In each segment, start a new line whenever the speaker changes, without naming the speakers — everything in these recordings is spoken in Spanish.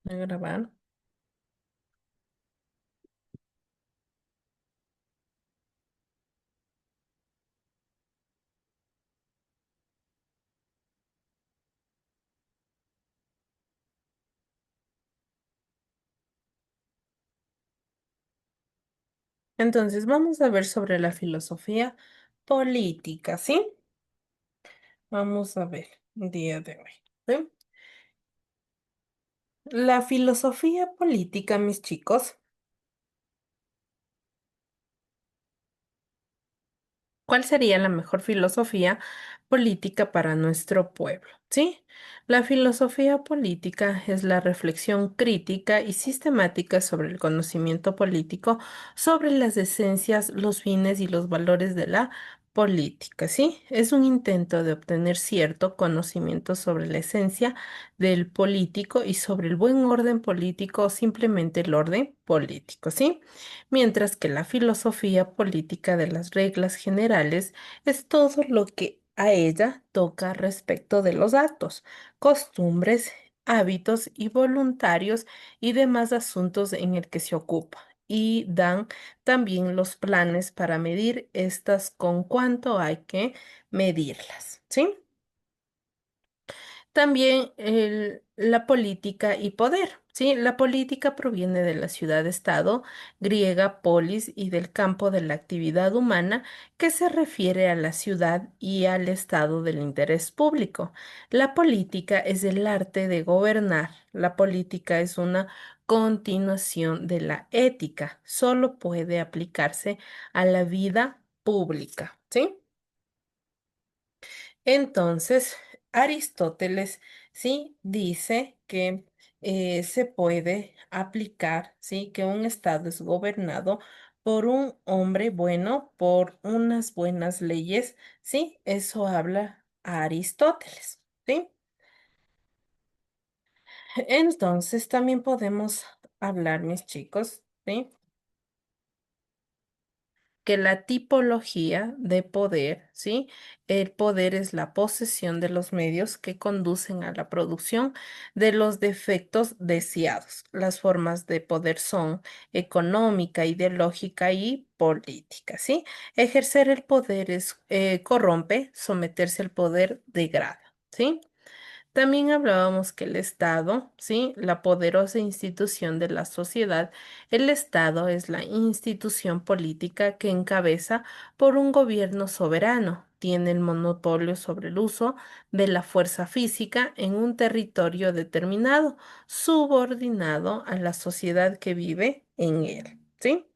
Voy a grabar. Entonces, vamos a ver sobre la filosofía política, ¿sí? Vamos a ver el día de hoy. ¿Sí? La filosofía política, mis chicos. ¿Cuál sería la mejor filosofía política para nuestro pueblo? ¿Sí? La filosofía política es la reflexión crítica y sistemática sobre el conocimiento político, sobre las esencias, los fines y los valores de la política, ¿sí? Es un intento de obtener cierto conocimiento sobre la esencia del político y sobre el buen orden político o simplemente el orden político, ¿sí? Mientras que la filosofía política de las reglas generales es todo lo que a ella toca respecto de los actos, costumbres, hábitos y voluntarios y demás asuntos en el que se ocupa. Y dan también los planes para medir estas con cuánto hay que medirlas, ¿sí? También la política y poder, ¿sí? La política proviene de la ciudad-estado griega polis y del campo de la actividad humana que se refiere a la ciudad y al estado del interés público. La política es el arte de gobernar. La política es una continuación de la ética. Solo puede aplicarse a la vida pública, ¿sí? Entonces, Aristóteles sí dice que se puede aplicar, sí, que un estado es gobernado por un hombre bueno, por unas buenas leyes, sí, eso habla Aristóteles, ¿sí? Entonces, también podemos hablar, mis chicos, ¿sí? Que la tipología de poder, ¿sí? El poder es la posesión de los medios que conducen a la producción de los defectos deseados. Las formas de poder son económica, ideológica y política, ¿sí? Ejercer el poder es corrompe, someterse al poder degrada, ¿sí? También hablábamos que el Estado, ¿sí? La poderosa institución de la sociedad, el Estado es la institución política que encabeza por un gobierno soberano. Tiene el monopolio sobre el uso de la fuerza física en un territorio determinado, subordinado a la sociedad que vive en él, ¿sí?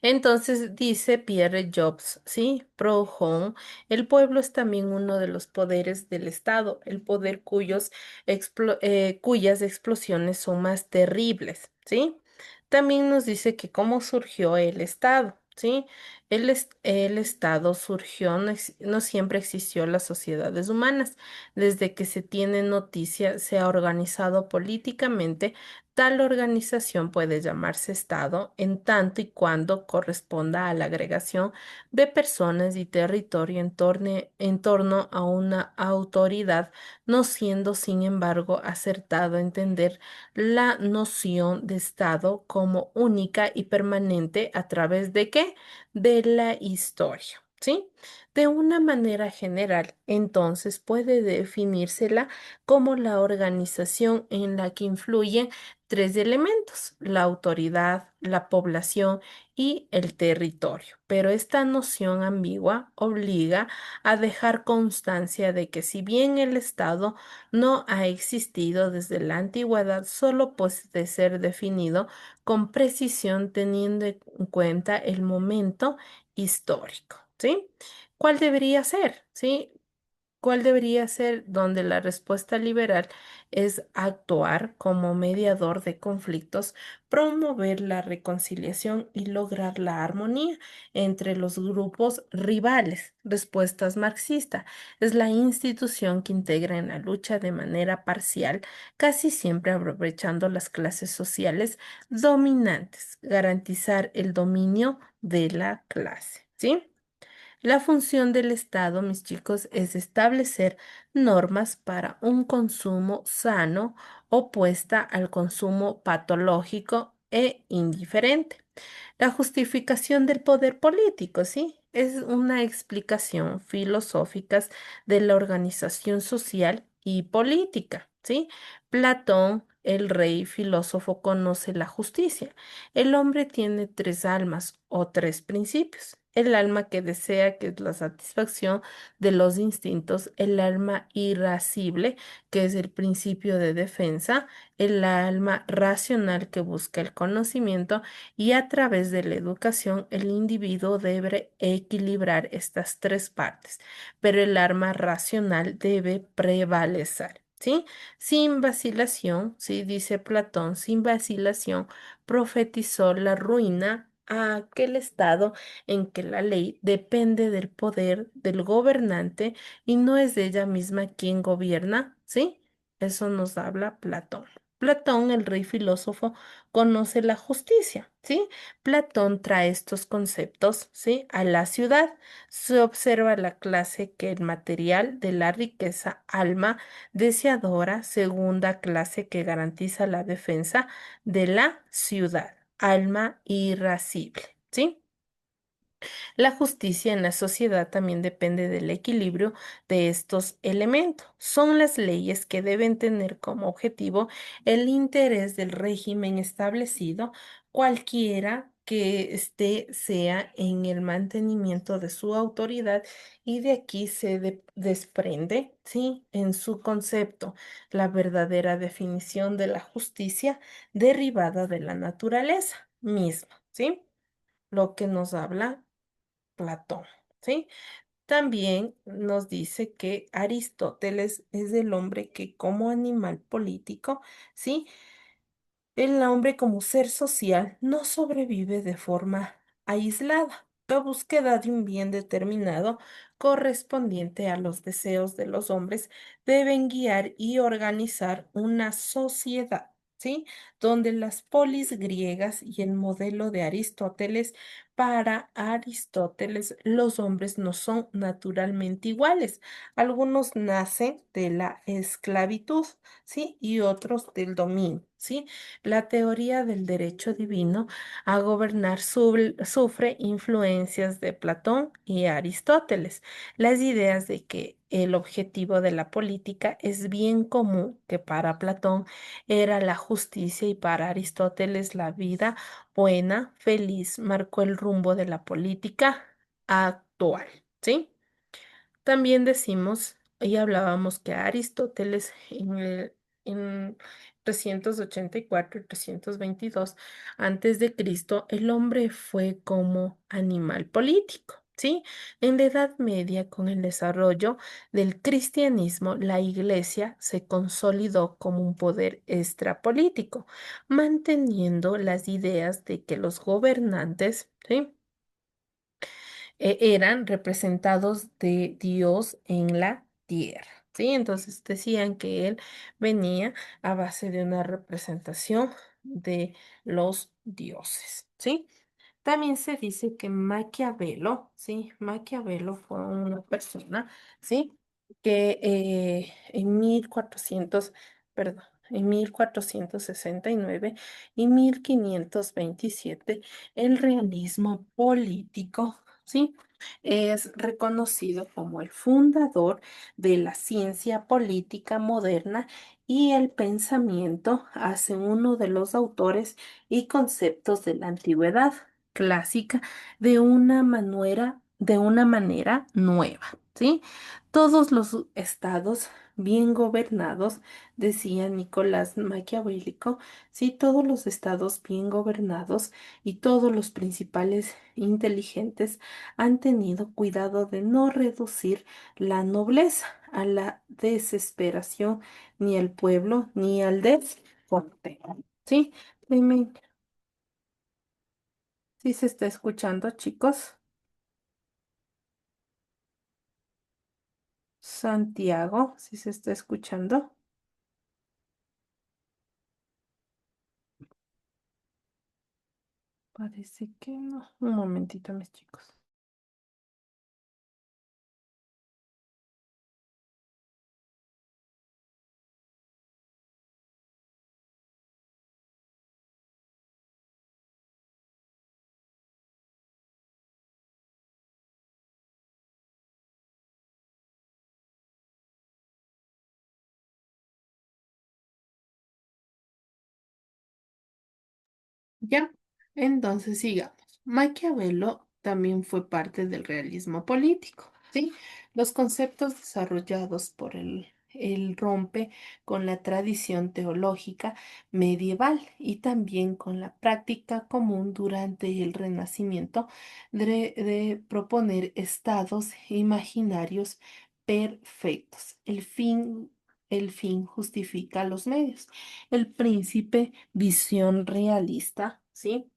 Entonces dice Pierre Jobs, ¿sí? Proudhon, el pueblo es también uno de los poderes del Estado, el poder cuyas explosiones son más terribles, ¿sí? También nos dice que cómo surgió el Estado, ¿sí? El Estado surgió, no siempre existió las sociedades humanas. Desde que se tiene noticia, se ha organizado políticamente. Tal organización puede llamarse Estado en tanto y cuando corresponda a la agregación de personas y territorio en torno a una autoridad, no siendo, sin embargo, acertado entender la noción de Estado como única y permanente a través de qué? De la historia. ¿Sí? De una manera general, entonces puede definírsela como la organización en la que influyen tres elementos: la autoridad, la población y el territorio. Pero esta noción ambigua obliga a dejar constancia de que si bien el Estado no ha existido desde la antigüedad, solo puede ser definido con precisión teniendo en cuenta el momento histórico, ¿sí? ¿Cuál debería ser? ¿Sí? ¿Cuál debería ser donde la respuesta liberal es actuar como mediador de conflictos, promover la reconciliación y lograr la armonía entre los grupos rivales? Respuestas marxista es la institución que integra en la lucha de manera parcial, casi siempre aprovechando las clases sociales dominantes, garantizar el dominio de la clase, ¿sí? La función del Estado, mis chicos, es establecer normas para un consumo sano, opuesta al consumo patológico e indiferente. La justificación del poder político, ¿sí? Es una explicación filosófica de la organización social y política, ¿sí? Platón, el rey filósofo, conoce la justicia. El hombre tiene tres almas o tres principios. El alma que desea, que es la satisfacción de los instintos, el alma irascible, que es el principio de defensa, el alma racional que busca el conocimiento y a través de la educación el individuo debe equilibrar estas tres partes, pero el alma racional debe prevalecer. ¿Sí? Sin vacilación, sí, dice Platón, sin vacilación, profetizó la ruina a aquel estado en que la ley depende del poder del gobernante y no es de ella misma quien gobierna, ¿sí? Eso nos habla Platón. Platón, el rey filósofo, conoce la justicia, ¿sí? Platón trae estos conceptos, ¿sí? A la ciudad. Se observa la clase que el material de la riqueza, alma deseadora, segunda clase que garantiza la defensa de la ciudad, alma irascible, ¿sí? La justicia en la sociedad también depende del equilibrio de estos elementos. Son las leyes que deben tener como objetivo el interés del régimen establecido, cualquiera que éste sea en el mantenimiento de su autoridad, y de aquí se desprende, ¿sí? En su concepto, la verdadera definición de la justicia derivada de la naturaleza misma, ¿sí? Lo que nos habla Platón, ¿sí? También nos dice que Aristóteles es el hombre que como animal político, ¿sí? El hombre como ser social no sobrevive de forma aislada. La búsqueda de un bien determinado correspondiente a los deseos de los hombres deben guiar y organizar una sociedad, ¿sí? Donde las polis griegas y el modelo de Aristóteles, para Aristóteles, los hombres no son naturalmente iguales. Algunos nacen de la esclavitud, ¿sí? Y otros del dominio, ¿sí? La teoría del derecho divino a gobernar sufre influencias de Platón y Aristóteles. Las ideas de que el objetivo de la política es bien común, que para Platón era la justicia y para Aristóteles la vida buena, feliz, marcó el rumbo de la política actual, ¿sí? También decimos y hablábamos que Aristóteles en 384 y 322 antes de Cristo, el hombre fue como animal político, ¿sí? En la Edad Media, con el desarrollo del cristianismo, la iglesia se consolidó como un poder extrapolítico, manteniendo las ideas de que los gobernantes, ¿sí? Eran representados de Dios en la tierra, ¿sí? Entonces decían que él venía a base de una representación de los dioses, ¿sí? También se dice que Maquiavelo, ¿sí? Maquiavelo fue una persona, ¿sí? Que en 1400, perdón, en 1469 y 1527 el realismo político, ¿sí? Es reconocido como el fundador de la ciencia política moderna y el pensamiento hace uno de los autores y conceptos de la antigüedad clásica de una manera nueva, ¿sí? Todos los estados bien gobernados, decía Nicolás Maquiavélico, sí, todos los estados bien gobernados y todos los principales inteligentes han tenido cuidado de no reducir la nobleza a la desesperación, ni al pueblo, ni al despote, ¿sí? Dime, si se está escuchando, chicos. Santiago, si se está escuchando. Parece que no. Un momentito, mis chicos. Ya, entonces sigamos. Maquiavelo también fue parte del realismo político, ¿sí? Los conceptos desarrollados por él rompe con la tradición teológica medieval y también con la práctica común durante el Renacimiento de proponer estados imaginarios perfectos. El fin justifica los medios. El príncipe, visión realista, ¿sí?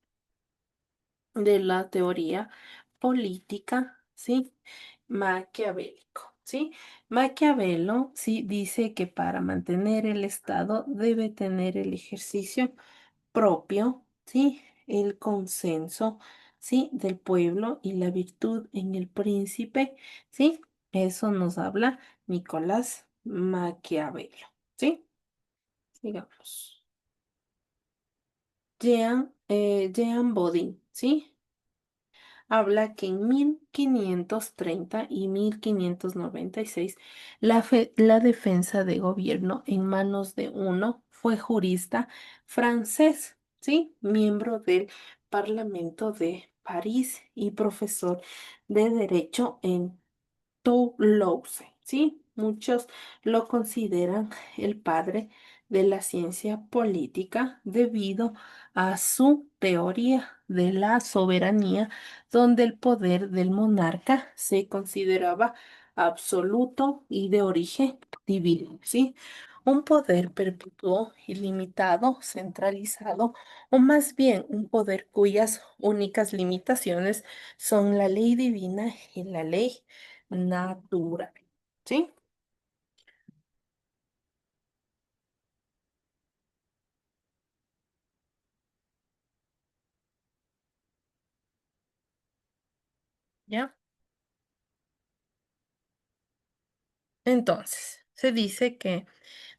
De la teoría política, ¿sí? Maquiavélico, ¿sí? Maquiavelo, sí, dice que para mantener el Estado debe tener el ejercicio propio, ¿sí? El consenso, ¿sí? Del pueblo y la virtud en el príncipe, ¿sí? Eso nos habla Nicolás Maquiavelo, ¿sí? Sigamos. Jean Bodin, ¿sí? Habla que en 1530 y 1596 la defensa de gobierno en manos de uno fue jurista francés, ¿sí? Miembro del Parlamento de París y profesor de Derecho en Toulouse, ¿sí? Muchos lo consideran el padre de la ciencia política debido a su teoría de la soberanía, donde el poder del monarca se consideraba absoluto y de origen divino, ¿sí? Un poder perpetuo, ilimitado, centralizado, o más bien un poder cuyas únicas limitaciones son la ley divina y la ley natural. ¿Sí? ¿Ya? Entonces, se dice que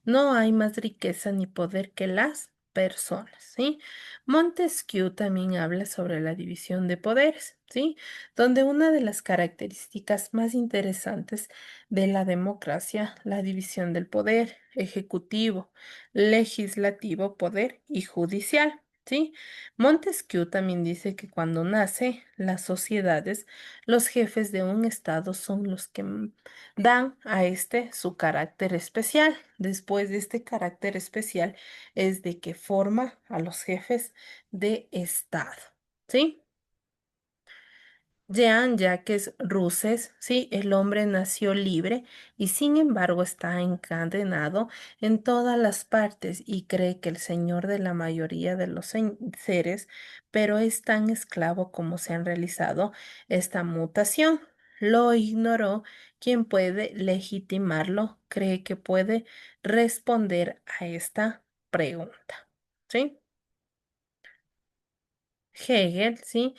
no hay más riqueza ni poder que las personas, ¿sí? Montesquieu también habla sobre la división de poderes, ¿sí? Donde una de las características más interesantes de la democracia, la división del poder ejecutivo, legislativo, poder y judicial, ¿sí? Montesquieu también dice que cuando nace las sociedades, los jefes de un estado son los que dan a este su carácter especial. Después de este carácter especial es de que forma a los jefes de Estado. ¿Sí? Jean-Jacques Rousseau, sí, el hombre nació libre y sin embargo está encadenado en todas las partes y cree que el señor de la mayoría de los seres, pero es tan esclavo como se han realizado esta mutación. Lo ignoró. ¿Quién puede legitimarlo? Cree que puede responder a esta pregunta. ¿Sí? Hegel, ¿sí?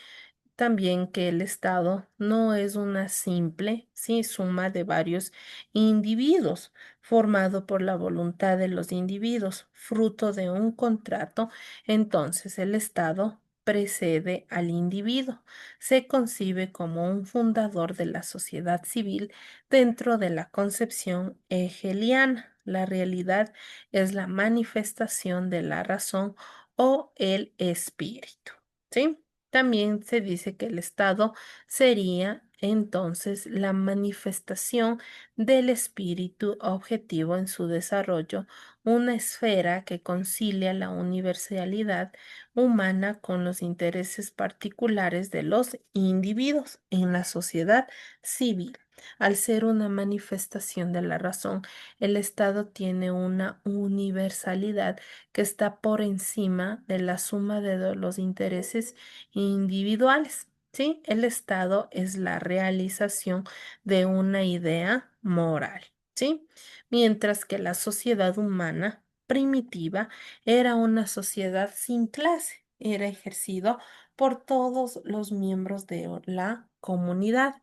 También que el Estado no es una simple, sí, suma de varios individuos, formado por la voluntad de los individuos, fruto de un contrato. Entonces el Estado precede al individuo. Se concibe como un fundador de la sociedad civil dentro de la concepción hegeliana. La realidad es la manifestación de la razón o el espíritu. ¿Sí? También se dice que el Estado sería entonces la manifestación del espíritu objetivo en su desarrollo, una esfera que concilia la universalidad humana con los intereses particulares de los individuos en la sociedad civil. Al ser una manifestación de la razón, el Estado tiene una universalidad que está por encima de la suma de los intereses individuales. ¿Sí? El Estado es la realización de una idea moral. ¿Sí? Mientras que la sociedad humana primitiva era una sociedad sin clase, era ejercido por todos los miembros de la comunidad.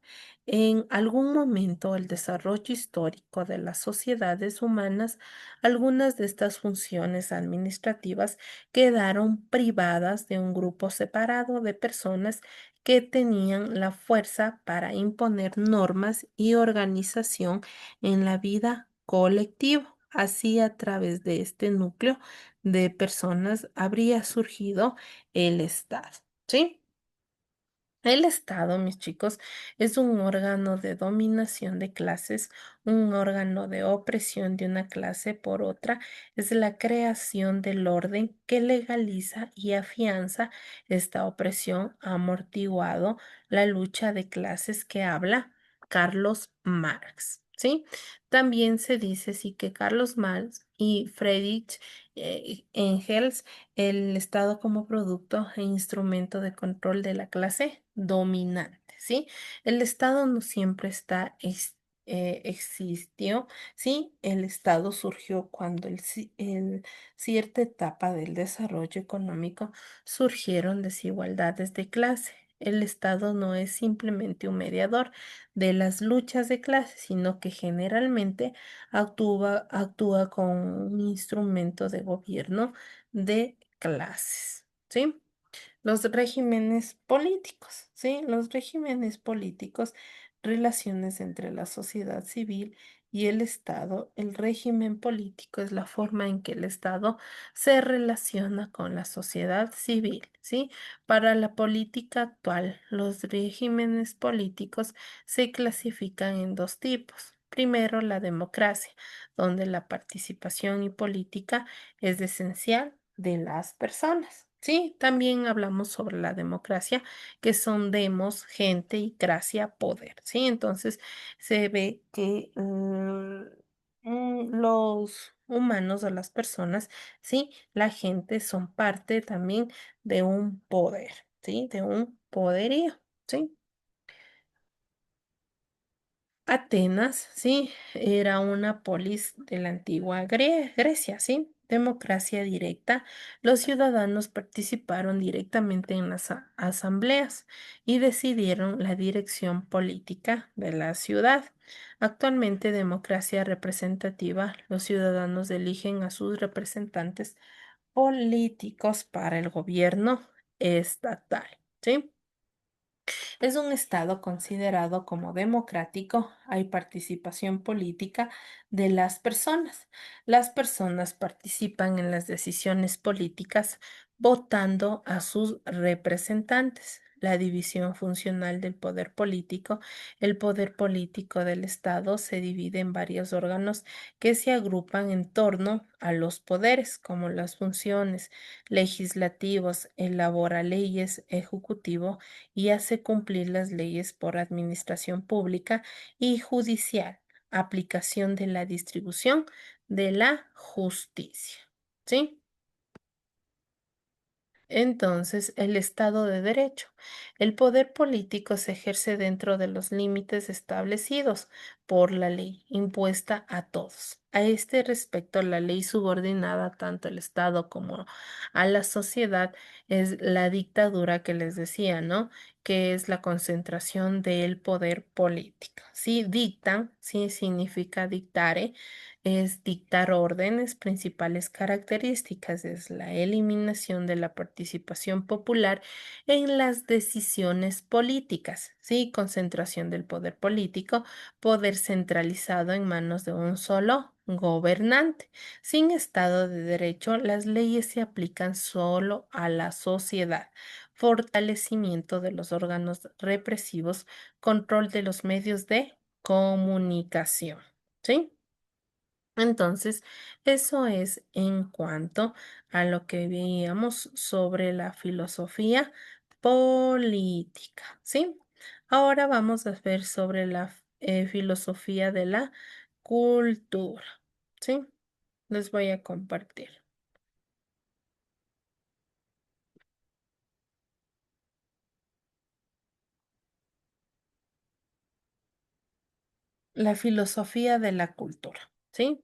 En algún momento el desarrollo histórico de las sociedades humanas, algunas de estas funciones administrativas quedaron privadas de un grupo separado de personas que tenían la fuerza para imponer normas y organización en la vida colectiva. Así, a través de este núcleo de personas habría surgido el Estado, ¿sí? El Estado, mis chicos, es un órgano de dominación de clases, un órgano de opresión de una clase por otra, es la creación del orden que legaliza y afianza esta opresión, amortiguado la lucha de clases que habla Carlos Marx, ¿sí? También se dice sí que Carlos Marx y Friedrich Engels, el Estado como producto e instrumento de control de la clase dominante, ¿sí? El Estado no siempre existió, ¿sí? El Estado surgió cuando cierta etapa del desarrollo económico surgieron desigualdades de clase. El Estado no es simplemente un mediador de las luchas de clase, sino que generalmente actúa como un instrumento de gobierno de clases, ¿sí? Los regímenes políticos, ¿sí? Los regímenes políticos, relaciones entre la sociedad civil y el Estado. El régimen político es la forma en que el Estado se relaciona con la sociedad civil, ¿sí? Para la política actual, los regímenes políticos se clasifican en dos tipos. Primero, la democracia, donde la participación y política es esencial de las personas. Sí, también hablamos sobre la democracia, que son demos, gente y gracia, poder. Sí, entonces se ve que los humanos o las personas, sí, la gente son parte también de un poder, sí, de un poderío. Sí. Atenas, sí, era una polis de la antigua Grecia, sí, democracia directa. Los ciudadanos participaron directamente en las asambleas y decidieron la dirección política de la ciudad. Actualmente, democracia representativa, los ciudadanos eligen a sus representantes políticos para el gobierno estatal, ¿sí? Es un estado considerado como democrático. Hay participación política de las personas. Las personas participan en las decisiones políticas votando a sus representantes. La división funcional del poder político. El poder político del Estado se divide en varios órganos que se agrupan en torno a los poderes, como las funciones legislativos, elabora leyes, ejecutivo y hace cumplir las leyes por administración pública y judicial, aplicación de la distribución de la justicia. ¿Sí? Entonces, el Estado de Derecho. El poder político se ejerce dentro de los límites establecidos por la ley, impuesta a todos. A este respecto, la ley subordinada tanto al Estado como a la sociedad es la dictadura que les decía, ¿no? Que es la concentración del poder político. Sí, dictan, sí significa dictare, es dictar órdenes. Principales características es la eliminación de la participación popular en las decisiones políticas, ¿sí? Concentración del poder político, poder centralizado en manos de un solo gobernante. Sin Estado de Derecho, las leyes se aplican solo a la sociedad. Fortalecimiento de los órganos represivos, control de los medios de comunicación. ¿Sí? Entonces, eso es en cuanto a lo que veíamos sobre la filosofía política, ¿sí? Ahora vamos a ver sobre la filosofía de la cultura, ¿sí? Les voy a compartir. La filosofía de la cultura, ¿sí?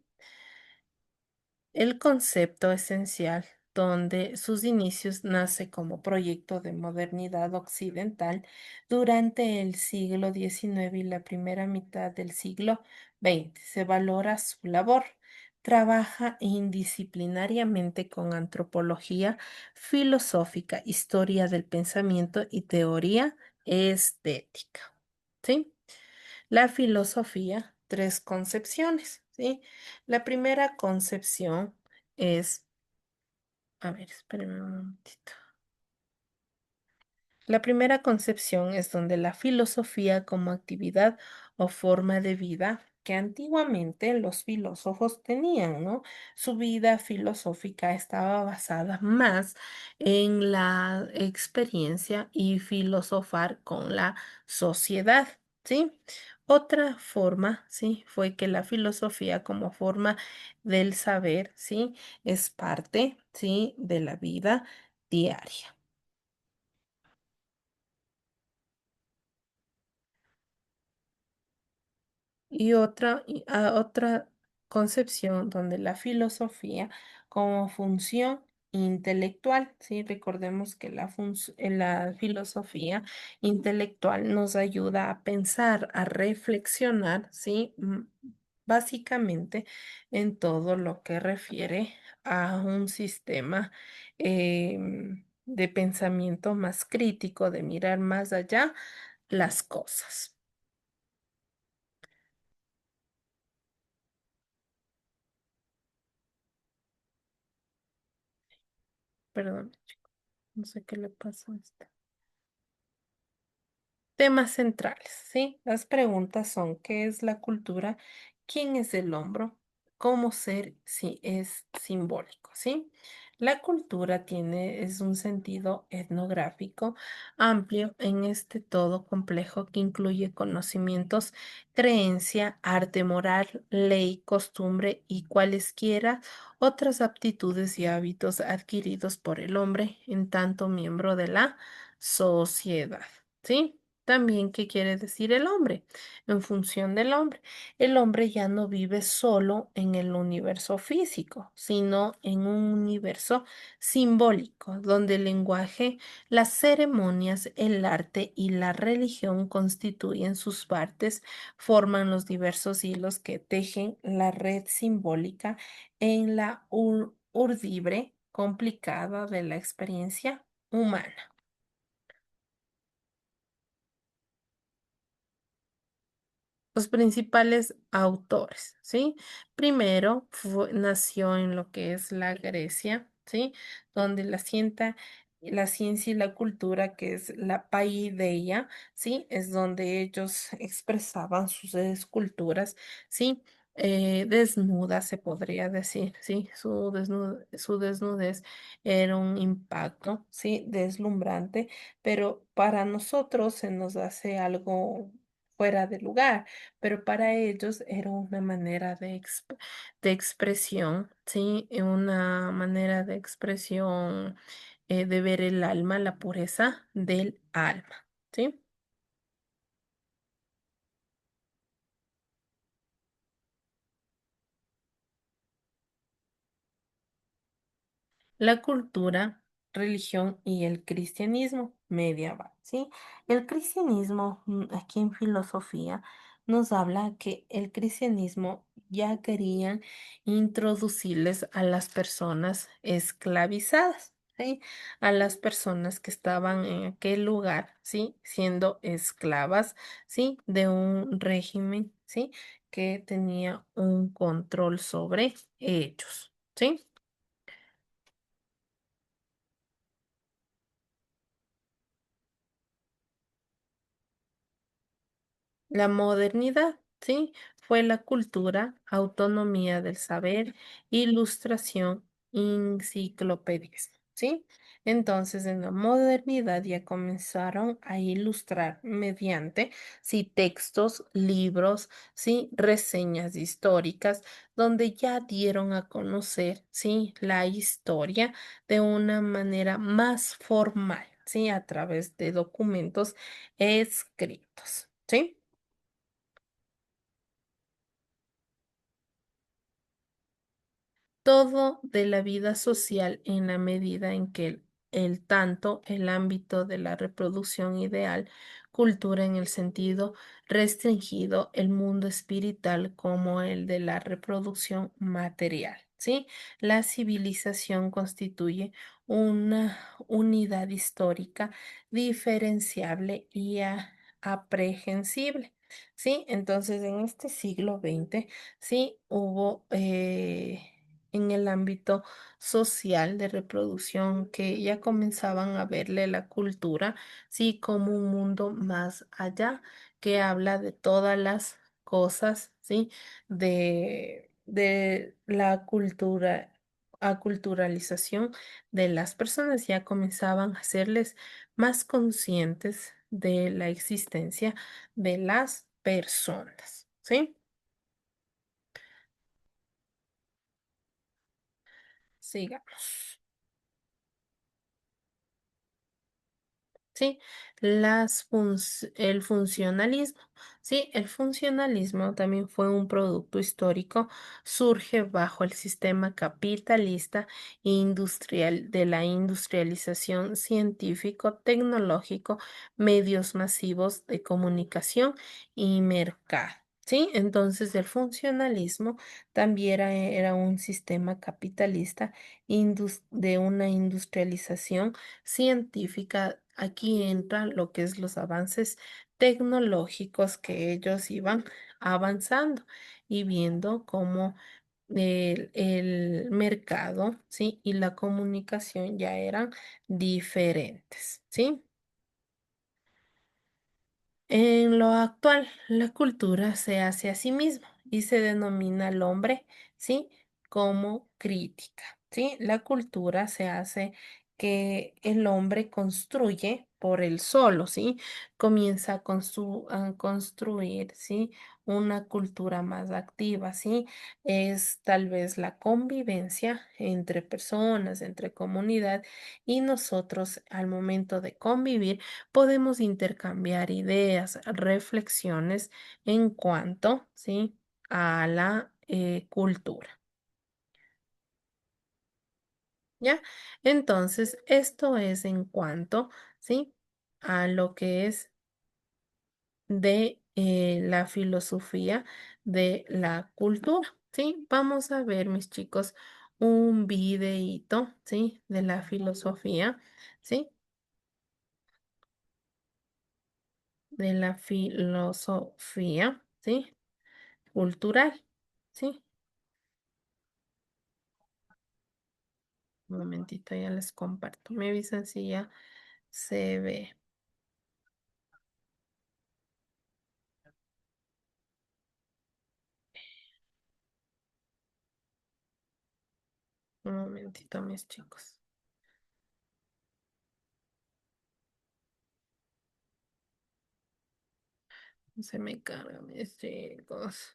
El concepto esencial, donde sus inicios nace como proyecto de modernidad occidental durante el siglo XIX y la primera mitad del siglo XX. Se valora su labor. Trabaja indisciplinariamente con antropología filosófica, historia del pensamiento y teoría estética. ¿Sí? La filosofía, tres concepciones. ¿sí? La primera concepción es, a ver, espérenme un momentito. La primera concepción es donde la filosofía como actividad o forma de vida que antiguamente los filósofos tenían, ¿no? Su vida filosófica estaba basada más en la experiencia y filosofar con la sociedad, ¿sí? Otra forma, ¿sí? Fue que la filosofía como forma del saber, ¿sí? Es parte, ¿sí? De la vida diaria. Y otra concepción donde la filosofía como función intelectual, ¿sí? Recordemos que la filosofía intelectual nos ayuda a pensar, a reflexionar, ¿sí? Básicamente en todo lo que refiere a un sistema de pensamiento más crítico, de mirar más allá las cosas. Perdón. No sé qué le pasó a esta. Temas centrales, ¿sí? Las preguntas son, ¿qué es la cultura? ¿Quién es el hombro? ¿Cómo ser si es simbólico? ¿Sí? La cultura es un sentido etnográfico amplio en este todo complejo que incluye conocimientos, creencia, arte moral, ley, costumbre y cualesquiera otras aptitudes y hábitos adquiridos por el hombre en tanto miembro de la sociedad. ¿Sí? También, ¿qué quiere decir el hombre? En función del hombre. El hombre ya no vive solo en el universo físico, sino en un universo simbólico, donde el lenguaje, las ceremonias, el arte y la religión constituyen sus partes, forman los diversos hilos que tejen la red simbólica en la urdibre complicada de la experiencia humana. Los principales autores, ¿sí? Primero nació en lo que es la Grecia, ¿sí? Donde la ciencia y la cultura, que es la paideia, ¿sí? Es donde ellos expresaban sus esculturas, ¿sí? Desnudas, se podría decir, ¿sí? Su desnudez era un impacto, ¿sí? Deslumbrante, pero para nosotros se nos hace algo fuera de lugar, pero para ellos era una manera de expresión, ¿sí? Una manera de expresión de ver el alma, la pureza del alma, ¿sí? La cultura, religión y el cristianismo medieval, ¿sí? El cristianismo, aquí en filosofía, nos habla que el cristianismo ya querían introducirles a las personas esclavizadas, ¿sí? A las personas que estaban en aquel lugar, ¿sí? Siendo esclavas, ¿sí? De un régimen, ¿sí? Que tenía un control sobre ellos, ¿sí? La modernidad, ¿sí? Fue la cultura, autonomía del saber, ilustración, enciclopedias, ¿sí? Entonces, en la modernidad ya comenzaron a ilustrar mediante, sí, textos, libros, sí, reseñas históricas, donde ya dieron a conocer, sí, la historia de una manera más formal, sí, a través de documentos escritos, ¿sí? Todo de la vida social en la medida en que tanto el ámbito de la reproducción ideal, cultura en el sentido restringido, el mundo espiritual como el de la reproducción material, ¿sí? La civilización constituye una unidad histórica diferenciable y aprehensible. Sí, entonces en este siglo XX sí hubo en el ámbito social de reproducción que ya comenzaban a verle la cultura, sí, como un mundo más allá que habla de todas las cosas, sí, de la cultura, aculturalización de las personas, ya comenzaban a hacerles más conscientes de la existencia de las personas, ¿sí? Sigamos. Sí, el funcionalismo. Sí, el funcionalismo también fue un producto histórico, surge bajo el sistema capitalista e industrial de la industrialización científico-tecnológico, medios masivos de comunicación y mercado. Sí, entonces el funcionalismo también era un sistema capitalista de una industrialización científica. Aquí entran lo que es los avances tecnológicos que ellos iban avanzando y viendo cómo el mercado, ¿sí? Y la comunicación ya eran diferentes, ¿sí? En lo actual, la cultura se hace a sí misma y se denomina al hombre, ¿sí? Como crítica, ¿sí? La cultura se hace que el hombre construye por él solo, ¿sí? Comienza a construir, ¿sí? Una cultura más activa, ¿sí? Es tal vez la convivencia entre personas, entre comunidad y nosotros al momento de convivir podemos intercambiar ideas, reflexiones en cuanto, ¿sí? A la cultura, ¿ya? Entonces, esto es en cuanto, ¿sí? A lo que es de la filosofía de la cultura, ¿sí? Vamos a ver, mis chicos, un videíto, ¿sí? De la filosofía, ¿sí? De la filosofía, ¿sí? Cultural, ¿sí? Un momentito, ya les comparto. Me avisan si ya se ve. Un momentito, mis chicos. No se me carga, mis chicos.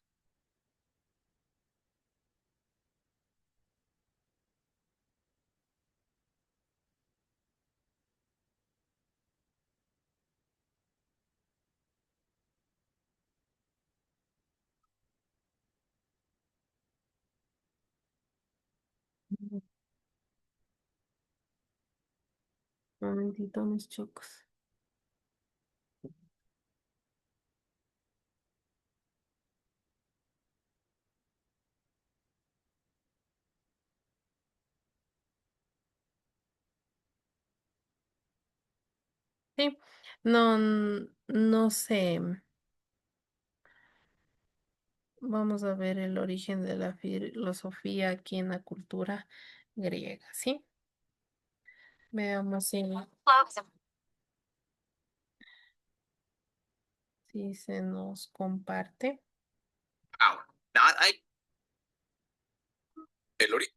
Un momentito, mis chicos. Sí, no, no sé. Vamos a ver el origen de la filosofía aquí en la cultura griega, ¿sí? Veamos si se nos comparte. El ori-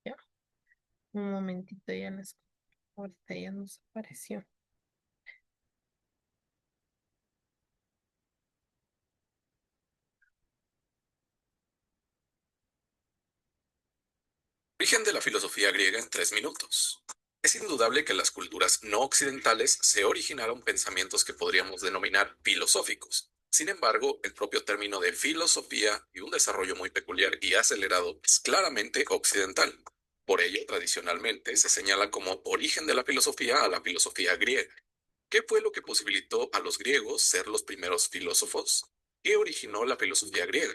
Ya, un momentito, ya les ahorita ya nos apareció. Origen de la filosofía griega en 3 minutos. Es indudable que las culturas no occidentales se originaron pensamientos que podríamos denominar filosóficos. Sin embargo, el propio término de filosofía y un desarrollo muy peculiar y acelerado es claramente occidental. Por ello, tradicionalmente se señala como origen de la filosofía a la filosofía griega. ¿Qué fue lo que posibilitó a los griegos ser los primeros filósofos? ¿Qué originó la filosofía griega?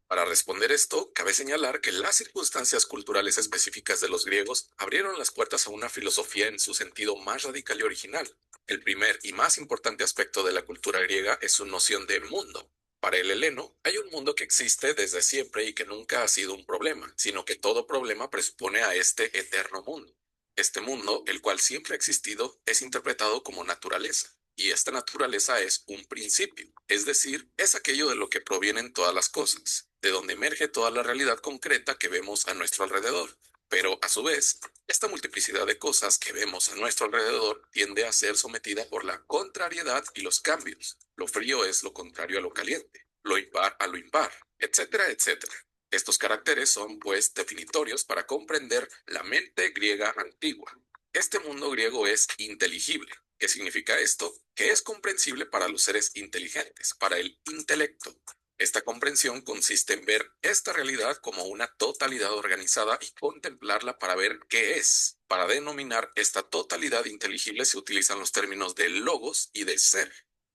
Para responder esto, cabe señalar que las circunstancias culturales específicas de los griegos abrieron las puertas a una filosofía en su sentido más radical y original. El primer y más importante aspecto de la cultura griega es su noción de mundo. Para el heleno, hay un mundo que existe desde siempre y que nunca ha sido un problema, sino que todo problema presupone a este eterno mundo. Este mundo, el cual siempre ha existido, es interpretado como naturaleza. Y esta naturaleza es un principio, es decir, es aquello de lo que provienen todas las cosas, de donde emerge toda la realidad concreta que vemos a nuestro alrededor. Pero, a su vez, esta multiplicidad de cosas que vemos a nuestro alrededor tiende a ser sometida por la contrariedad y los cambios. Lo frío es lo contrario a lo caliente, lo impar a lo impar, etcétera, etcétera. Estos caracteres son, pues, definitorios para comprender la mente griega antigua. Este mundo griego es inteligible. ¿Qué significa esto? Que es comprensible para los seres inteligentes, para el intelecto. Esta comprensión consiste en ver esta realidad como una totalidad organizada y contemplarla para ver qué es. Para denominar esta totalidad inteligible se utilizan los términos de logos y de ser.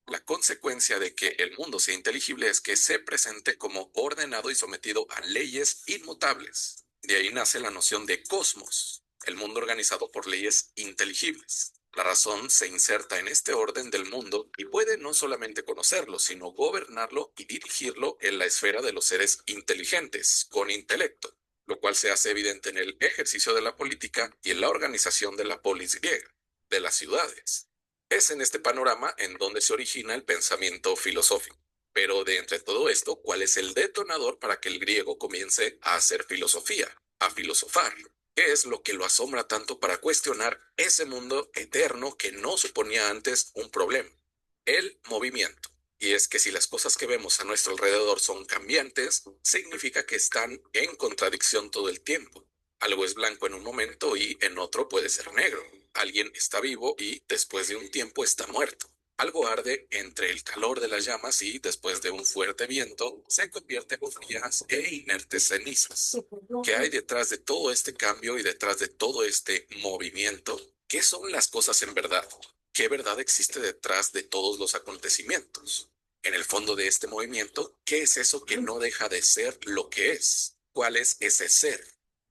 La consecuencia de que el mundo sea inteligible es que se presente como ordenado y sometido a leyes inmutables. De ahí nace la noción de cosmos, el mundo organizado por leyes inteligibles. La razón se inserta en este orden del mundo y puede no solamente conocerlo, sino gobernarlo y dirigirlo en la esfera de los seres inteligentes, con intelecto, lo cual se hace evidente en el ejercicio de la política y en la organización de la polis griega, de las ciudades. Es en este panorama en donde se origina el pensamiento filosófico. Pero de entre todo esto, ¿cuál es el detonador para que el griego comience a hacer filosofía, a filosofar? ¿Qué es lo que lo asombra tanto para cuestionar ese mundo eterno que no suponía antes un problema? El movimiento. Y es que si las cosas que vemos a nuestro alrededor son cambiantes, significa que están en contradicción todo el tiempo. Algo es blanco en un momento y en otro puede ser negro. Alguien está vivo y después de un tiempo está muerto. Algo arde entre el calor de las llamas y, después de un fuerte viento, se convierte en frías e inertes cenizas. ¿Qué hay detrás de todo este cambio y detrás de todo este movimiento? ¿Qué son las cosas en verdad? ¿Qué verdad existe detrás de todos los acontecimientos? En el fondo de este movimiento, ¿qué es eso que no deja de ser lo que es? ¿Cuál es ese ser?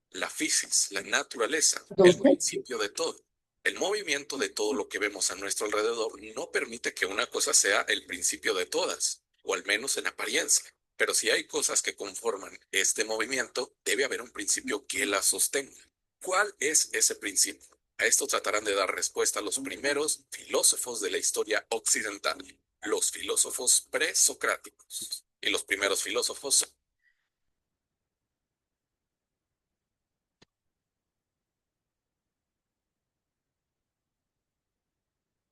La fisis, la naturaleza, el principio de todo. El movimiento de todo lo que vemos a nuestro alrededor no permite que una cosa sea el principio de todas, o al menos en apariencia. Pero si hay cosas que conforman este movimiento, debe haber un principio que la sostenga. ¿Cuál es ese principio? A esto tratarán de dar respuesta los primeros filósofos de la historia occidental, los filósofos presocráticos. Y los primeros filósofos son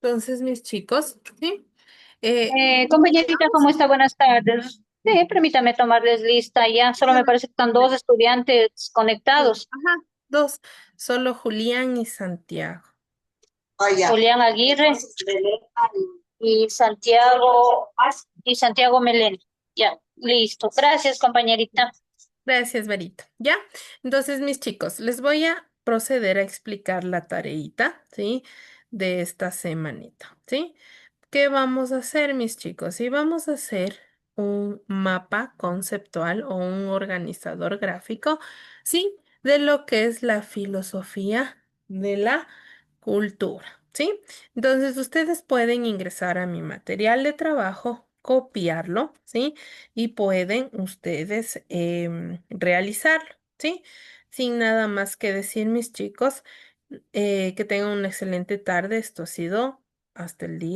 Entonces, mis chicos, ¿sí? Eh,
Compañerita, ¿cómo está? Buenas tardes. Permítame tomarles lista ya. Solo me parece que están dos estudiantes
sí,
conectados.
ajá, dos, solo Julián y Santiago.
Julián Aguirre y Santiago Melén. Ya, listo. Gracias, compañerita.
Gracias, Verito. ¿Ya? Entonces, mis chicos, les voy a proceder a explicar la tareita, ¿sí? De esta semanita, ¿sí? ¿Qué vamos a hacer, mis chicos? Sí, vamos a hacer un mapa conceptual o un organizador gráfico, ¿sí? De lo que es la filosofía de la cultura, ¿sí? Entonces, ustedes pueden ingresar a mi material de trabajo, copiarlo, ¿sí? Y pueden ustedes realizarlo, ¿sí? Sin nada más que decir, mis chicos, que tengan una excelente tarde. Esto ha sido hasta el día.